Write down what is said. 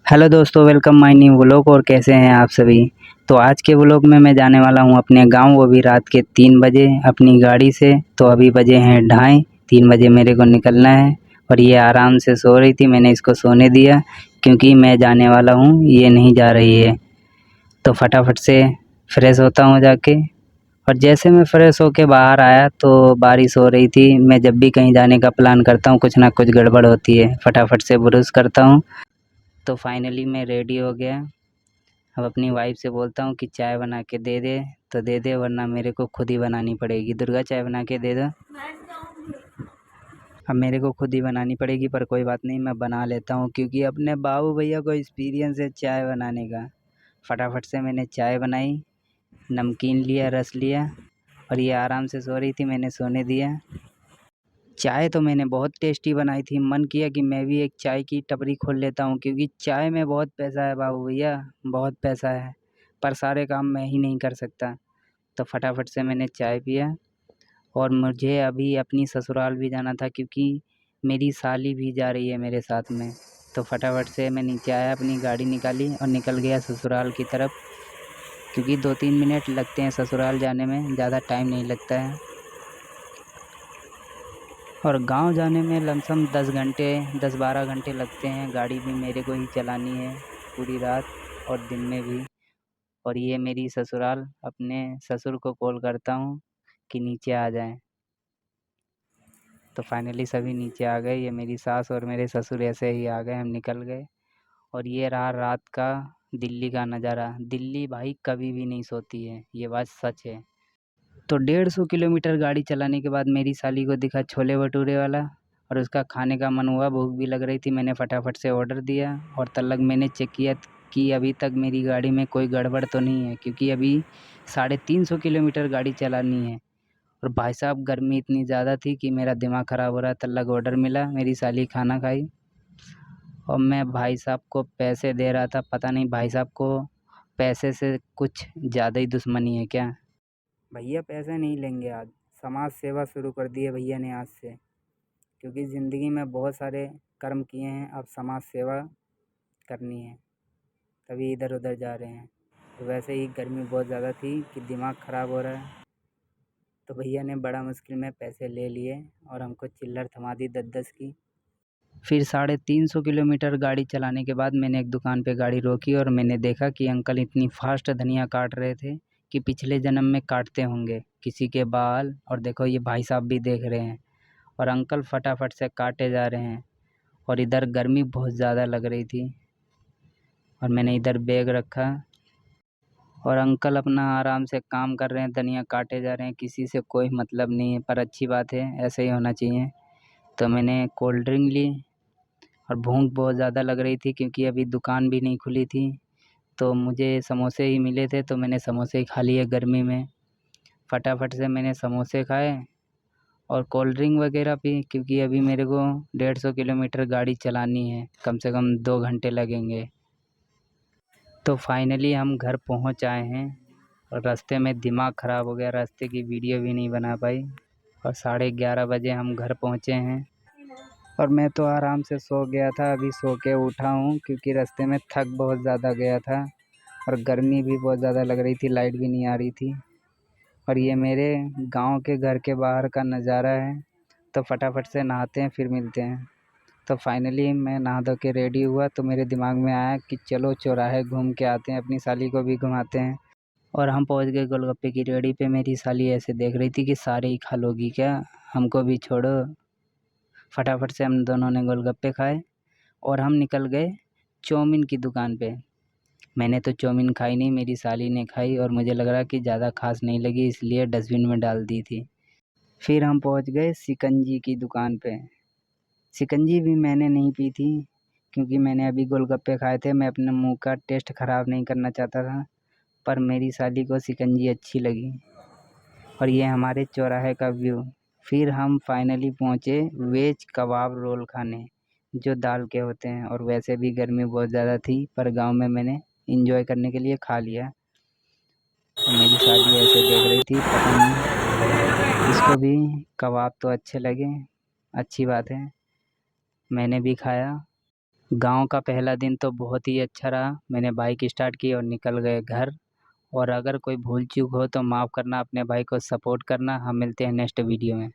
Hello दोस्तों, welcome my new vlog. और कैसे हैं आप सभी। तो आज के व्लॉग में मैं जाने वाला हूं अपने गांव, वो भी रात के 3 बजे अपनी गाड़ी से। तो अभी बजे हैं 2:30, 3 बजे मेरे को निकलना है। और ये आराम से सो रही थी, मैंने इसको सोने दिया क्योंकि मैं जाने वाला हूं, ये नहीं जा रही है। तो फटाफट से फ्रेश होता हूं जाके। और जैसे मैं फ्रेश होके बाहर आया तो बारिश हो रही थी। मैं जब भी कहीं जाने का प्लान करता हूँ कुछ ना कुछ गड़बड़ होती है। फटाफट से ब्रश करता हूँ। तो फाइनली मैं रेडी हो गया। अब अपनी वाइफ़ से बोलता हूँ कि चाय बना के दे दे, तो दे दे, वरना मेरे को खुद ही बनानी पड़ेगी। दुर्गा चाय बना के दे दो। अब मेरे को खुद ही बनानी पड़ेगी, पर कोई बात नहीं, मैं बना लेता हूँ क्योंकि अपने बाबू भैया को एक्सपीरियंस है चाय बनाने का। फटाफट से मैंने चाय बनाई, नमकीन लिया, रस लिया। और ये आराम से सो रही थी, मैंने सोने दिया। चाय तो मैंने बहुत टेस्टी बनाई थी। मन किया कि मैं भी एक चाय की टपरी खोल लेता हूँ क्योंकि चाय में बहुत पैसा है बाबू भैया, बहुत पैसा है। पर सारे काम मैं ही नहीं कर सकता। तो फटाफट से मैंने चाय पिया। और मुझे अभी अपनी ससुराल भी जाना था क्योंकि मेरी साली भी जा रही है मेरे साथ में। तो फटाफट से मैं नीचे आया, अपनी गाड़ी निकाली और निकल गया ससुराल की तरफ, क्योंकि 2-3 मिनट लगते हैं ससुराल जाने में, ज़्यादा टाइम नहीं लगता है। और गांव जाने में लमसम 10-12 घंटे लगते हैं। गाड़ी भी मेरे को ही चलानी है पूरी रात और दिन में भी। और ये मेरी ससुराल, अपने ससुर को कॉल करता हूँ कि नीचे आ जाएं। तो फाइनली सभी नीचे आ गए। ये मेरी सास और मेरे ससुर ऐसे ही आ गए, हम निकल गए। और ये रहा रात का दिल्ली का नज़ारा। दिल्ली भाई कभी भी नहीं सोती है, ये बात सच है। तो 150 किलोमीटर गाड़ी चलाने के बाद मेरी साली को दिखा छोले भटूरे वाला और उसका खाने का मन हुआ, भूख भी लग रही थी। मैंने फटाफट से ऑर्डर दिया और तब तक मैंने चेक किया कि अभी तक मेरी गाड़ी में कोई गड़बड़ तो नहीं है, क्योंकि अभी 350 किलोमीटर गाड़ी चलानी है। और भाई साहब गर्मी इतनी ज़्यादा थी कि मेरा दिमाग ख़राब हो रहा। तब तक ऑर्डर मिला, मेरी साली खाना खाई और मैं भाई साहब को पैसे दे रहा था। पता नहीं भाई साहब को पैसे से कुछ ज़्यादा ही दुश्मनी है क्या। भैया पैसे नहीं लेंगे आज, समाज सेवा शुरू कर दी है भैया ने आज से। क्योंकि ज़िंदगी में बहुत सारे कर्म किए हैं, अब समाज सेवा करनी है, तभी इधर उधर जा रहे हैं। तो वैसे ही गर्मी बहुत ज़्यादा थी कि दिमाग ख़राब हो रहा है। तो भैया ने बड़ा मुश्किल में पैसे ले लिए और हमको चिल्लर थमा दी 10-10 की। फिर 350 किलोमीटर गाड़ी चलाने के बाद मैंने एक दुकान पे गाड़ी रोकी और मैंने देखा कि अंकल इतनी फास्ट धनिया काट रहे थे कि पिछले जन्म में काटते होंगे किसी के बाल। और देखो ये भाई साहब भी देख रहे हैं और अंकल फटाफट से काटे जा रहे हैं। और इधर गर्मी बहुत ज़्यादा लग रही थी और मैंने इधर बैग रखा और अंकल अपना आराम से काम कर रहे हैं, धनिया काटे जा रहे हैं, किसी से कोई मतलब नहीं है। पर अच्छी बात है, ऐसे ही होना चाहिए। तो मैंने कोल्ड ड्रिंक ली और भूख बहुत ज़्यादा लग रही थी क्योंकि अभी दुकान भी नहीं खुली थी। तो मुझे समोसे ही मिले थे, तो मैंने समोसे ही खा लिए गर्मी में। फटाफट से मैंने समोसे खाए और कोल्ड ड्रिंक वगैरह पी, क्योंकि अभी मेरे को 150 किलोमीटर गाड़ी चलानी है, कम से कम 2 घंटे लगेंगे। तो फाइनली हम घर पहुंच आए हैं और रास्ते में दिमाग ख़राब हो गया, रास्ते की वीडियो भी नहीं बना पाई। और 11:30 बजे हम घर पहुंचे हैं और मैं तो आराम से सो गया था, अभी सो के उठा हूँ क्योंकि रास्ते में थक बहुत ज़्यादा गया था और गर्मी भी बहुत ज़्यादा लग रही थी, लाइट भी नहीं आ रही थी। और ये मेरे गांव के घर के बाहर का नज़ारा है। तो फटाफट से नहाते हैं, फिर मिलते हैं। तो फाइनली मैं नहा धो के रेडी हुआ तो मेरे दिमाग में आया कि चलो चौराहे घूम के आते हैं, अपनी साली को भी घुमाते हैं। और हम पहुंच गए गोलगप्पे की रेहड़ी पे। मेरी साली ऐसे देख रही थी कि सारे ही खा लोगी क्या, हमको भी छोड़ो। फटाफट से हम दोनों ने गोलगप्पे खाए और हम निकल गए चाउमीन की दुकान पे। मैंने तो चाउमीन खाई नहीं, मेरी साली ने खाई और मुझे लग रहा कि ज़्यादा खास नहीं लगी, इसलिए डस्टबिन में डाल दी थी। फिर हम पहुंच गए शिकंजी की दुकान पे। शिकंजी भी मैंने नहीं पी थी क्योंकि मैंने अभी गोलगप्पे खाए थे, मैं अपने मुंह का टेस्ट ख़राब नहीं करना चाहता था। पर मेरी साली को शिकंजी अच्छी लगी। और ये हमारे चौराहे का व्यू। फिर हम फाइनली पहुँचे वेज कबाब रोल खाने, जो दाल के होते हैं। और वैसे भी गर्मी बहुत ज़्यादा थी, पर गांव में मैंने इंजॉय करने के लिए खा लिया। और मेरी साली ऐसे देख रही थी, पता नहीं इसको भी कबाब तो अच्छे लगे, अच्छी बात है। मैंने भी खाया गांव का पहला दिन तो बहुत ही अच्छा रहा। मैंने बाइक स्टार्ट की और निकल गए घर। और अगर कोई भूल चूक हो तो माफ़ करना, अपने भाई को सपोर्ट करना। हम मिलते हैं नेक्स्ट वीडियो में।